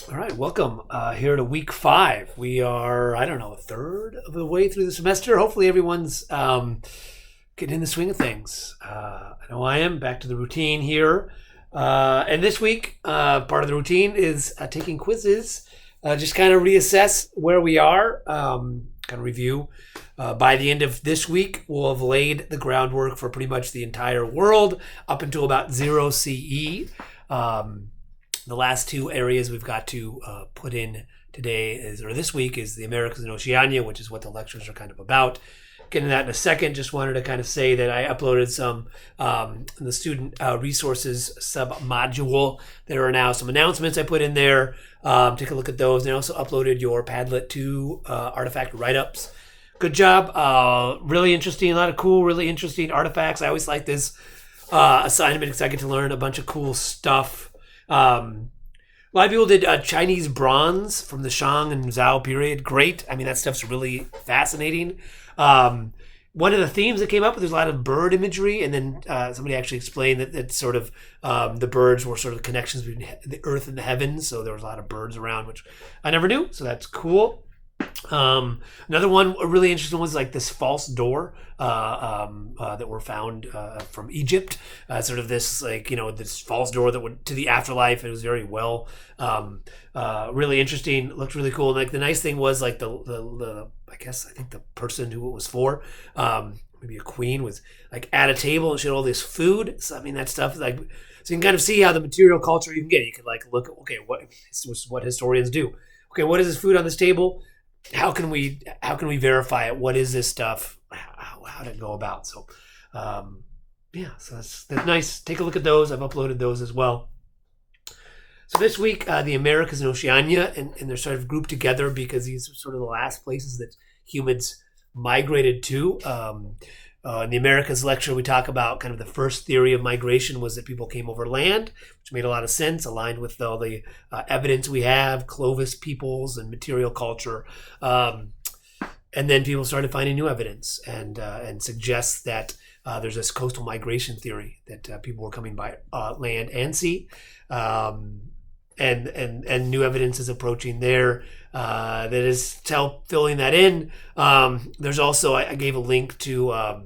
All right, welcome here to week 5. We are, a third of the way through the semester. Hopefully everyone's getting in the swing of things. I know I am. Back to the routine here. And this week, part of the routine is taking quizzes, just kind of reassess where we are, kind of review. By the end of this week, we'll have laid the groundwork for pretty much the entire world up until about 0 CE. The last two areas we've got to put in this week is the Americas and Oceania, which is what the lectures are kind of about. Getting to that in a second. Just wanted to kind of say that I uploaded some in the student resources sub-module. There are now some announcements I put in there. Take a look at those. And I also uploaded your Padlet 2 artifact write-ups. Good job. Really interesting. A lot of cool, really interesting artifacts. I always like this assignment because I get to learn a bunch of cool stuff. A lot of people did Chinese bronze from the Shang and Zhao period. Great. I mean, that stuff's really fascinating. One of the themes that came up, there's a lot of bird imagery, and then somebody actually explained that sort of the birds were sort of connections between the earth and the heavens, so there was a lot of birds around, which I never knew, so that's cool. Another one, a really interesting one, was like this false door that were found from Egypt. Sort of this, this false door that went to the afterlife. It was very well, really interesting. Looked really cool. Like the nice thing was like the I think the person who it was for, maybe a queen, was like at a table and she had all this food. So I mean that stuff so you can kind of see how the material culture you can get. You can like look at what historians do. Okay, what is this food on this table? How can we verify it? What is this stuff? How did it go about? So, so that's nice. Take a look at those. I've uploaded those as well. So this week, the Americas and Oceania, and they're sort of grouped together because these are sort of the last places that humans migrated to. In the Americas lecture, we talk about kind of the first theory of migration was that people came over land, which made a lot of sense, aligned with all the evidence we have, Clovis peoples and material culture. And then people started finding new evidence and suggest that there's this coastal migration theory that people were coming by land and sea. And new evidence is approaching there that is filling that in. There's also, I gave a link to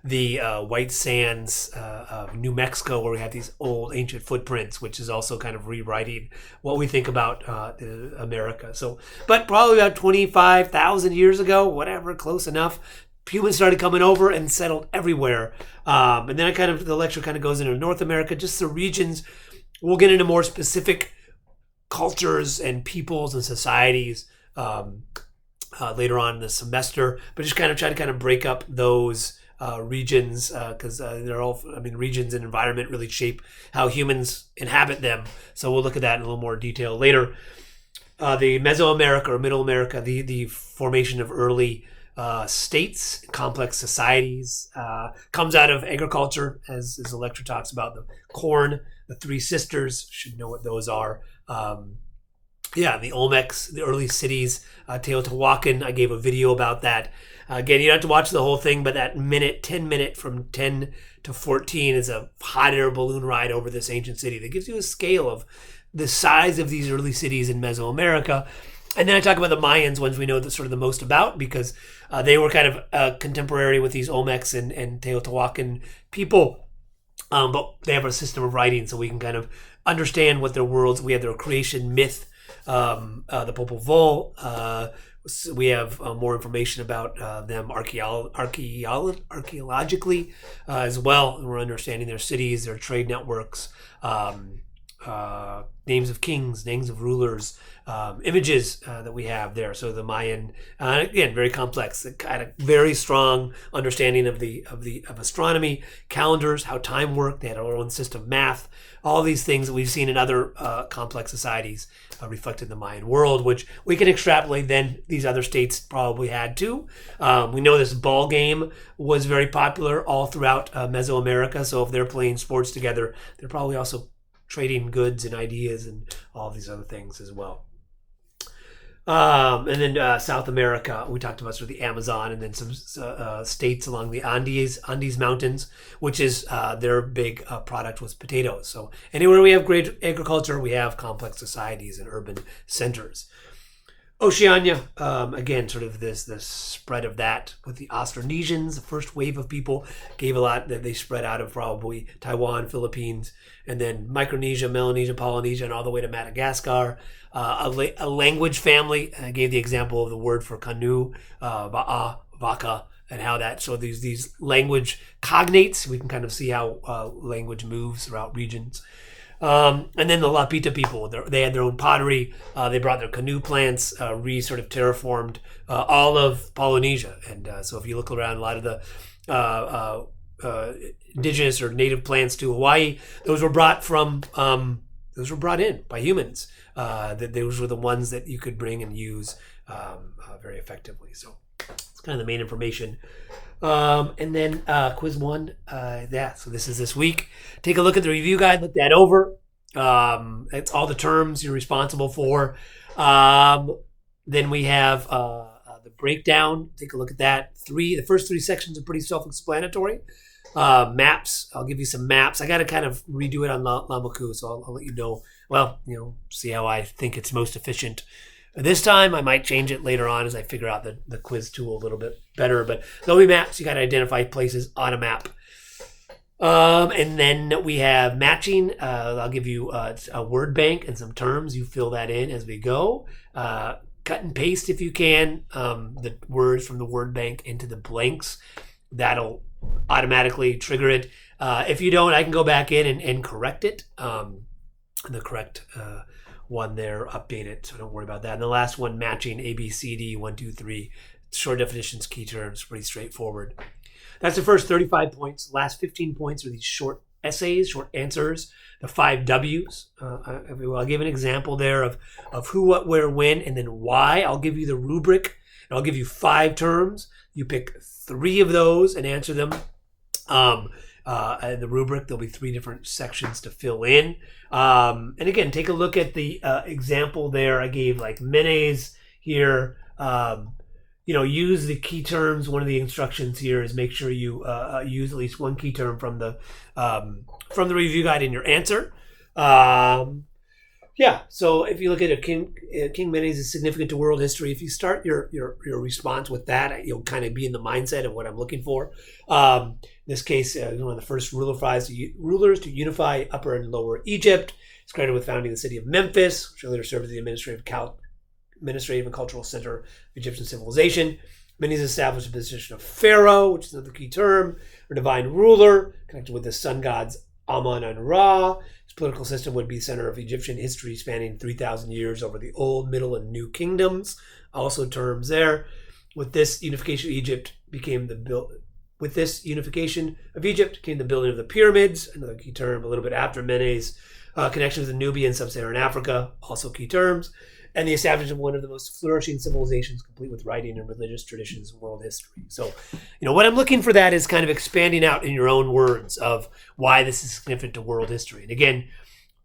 the White Sands of New Mexico, where we have these old ancient footprints, which is also kind of rewriting what we think about America. So, but probably about 25,000 years ago, whatever, close enough, humans started coming over and settled everywhere. And then the lecture kind of goes into North America, just the regions. We'll get into more specific cultures and peoples and societies later on in the semester, but just kind of try to break up those regions because they're all, regions and environment really shape how humans inhabit them. So we'll look at that in a little more detail later. The Mesoamerica or Middle America, the formation of early states, complex societies, comes out of agriculture, as the lecture talks about the corn. The Three Sisters, should know what those are. The Olmecs, the early cities, Teotihuacan, I gave a video about that. Again, you don't have to watch the whole thing, but that 10 minute from 10 to 14 is a hot air balloon ride over this ancient city that gives you a scale of the size of these early cities in Mesoamerica. And then I talk about the Mayans, ones we know the most about, because they were kind of contemporary with these Olmecs and Teotihuacan people. But they have a system of writing, so we can kind of understand what their worlds. We have their creation myth, the Popol Vuh. We have more information about them archaeologically as well. And we're understanding their cities, their trade networks, names of kings, names of rulers, images that we have there. So the Mayan, again, very complex, kind of very strong understanding of astronomy, calendars, how time worked. They had our own system of math, all these things that we've seen in other complex societies reflected in the Mayan world, which we can extrapolate then these other states probably had too. We know this ball game was very popular all throughout Mesoamerica. So if they're playing sports together, they're probably also trading goods and ideas and all these other things as well. And then South America, we talked about sort of the Amazon, and then some states along the Andes Mountains, which is their big product was potatoes. So anywhere we have great agriculture, we have complex societies and urban centers. Oceania, again, sort of the spread of that with the Austronesians, the first wave of people gave a lot that they spread out of probably Taiwan, Philippines, and then Micronesia, Melanesia, Polynesia, and all the way to Madagascar. A language family. I gave the example of the word for canoe, ba'a, vaca, and how that, so these language cognates, we can kind of see how language moves throughout regions. And then the Lapita people, they had their own pottery. They brought their canoe plants, sort of terraformed all of Polynesia. And so if you look around, a lot of the indigenous or native plants to Hawaii, those were brought in by humans. That those were the ones that you could bring and use very effectively. So it's kind of the main information. And then quiz one, so this is this week. Take a look at the review guide, look that over. It's all the terms you're responsible for. Then we have the breakdown. Take a look at that. The first three sections are pretty self-explanatory. Maps, I'll give you some maps. I got to kind of redo it on Lamaku, so I'll let you know. Well, see how I think it's most efficient. This time, I might change it later on as I figure out the quiz tool a little bit better. But there'll be maps. You got to identify places on a map. And then we have matching. I'll give you a word bank and some terms. You fill that in as we go. Cut and paste if you can the words from the word bank into the blanks. That'll automatically trigger it. If you don't, I can go back in and correct it. The correct one there, update it, so don't worry about that. And the last one, matching A, B, C, D, 1, 2, 3, short definitions, key terms, pretty straightforward. That's the first 35 points. Last 15 points are these short essays, short answers, the 5 W's. I'll give an example there of who, what, where, when, and then why. I'll give you the rubric, and I'll give you 5 terms. You pick 3 of those and answer them. The rubric, there'll be 3 different sections to fill in. And again, take a look at the example there. I gave like Menes here. Use the key terms. One of the instructions here is make sure you use at least one key term from the review guide in your answer. So if you look at King Menes is significant to world history. If you start your response with that, you'll kind of be in the mindset of what I'm looking for. In this case, one of the first rulers to unify Upper and Lower Egypt. It's credited with founding the city of Memphis, which later served as the administrative and cultural center of Egyptian civilization. Menes established a position of pharaoh, which is another key term, or divine ruler, connected with the sun gods Amun and Ra. His political system would be the center of Egyptian history spanning 3,000 years over the Old, Middle, and New Kingdoms. Also terms there. With this unification of Egypt came the building of the pyramids, another key term, a little bit after Menes. Connections with Nubia and Sub-Saharan Africa, also key terms. And the establishment of one of the most flourishing civilizations, complete with writing and religious traditions in world history. So, what I'm looking for that is kind of expanding out in your own words of why this is significant to world history. And again,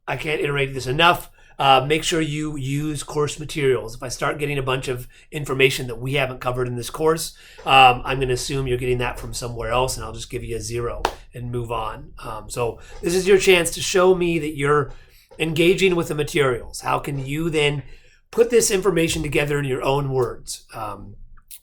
I can't iterate this enough. Make sure you use course materials. If I start getting a bunch of information that we haven't covered in this course, I'm going to assume you're getting that from somewhere else, and I'll just give you a 0 and move on. So this is your chance to show me that you're engaging with the materials. How can you then put this information together in your own words?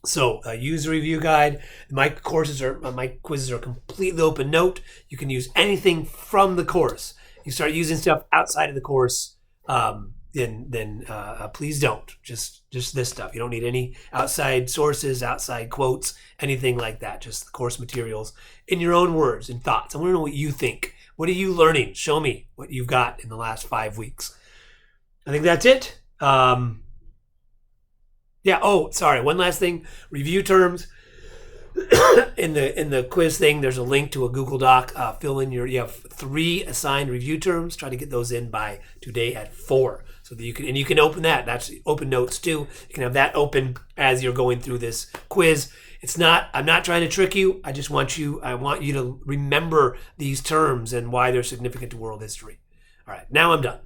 Use the review guide. My quizzes are completely open note. You can use anything from the course. You start using stuff outside of the course, then please don't. Just this stuff. You don't need any outside sources, outside quotes, anything like that. Just the course materials in your own words and thoughts. I want to know what you think. What are you learning? Show me what you've got in the last 5 weeks. I think that's it. One last thing. Review terms. in the quiz thing, there's a link to a Google Doc. You have 3 assigned review terms. Try to get those in by today at 4. So that you can open that. That's open notes too. You can have that open as you're going through this quiz. I'm not trying to trick you. I want you to remember these terms and why they're significant to world history. All right, now I'm done.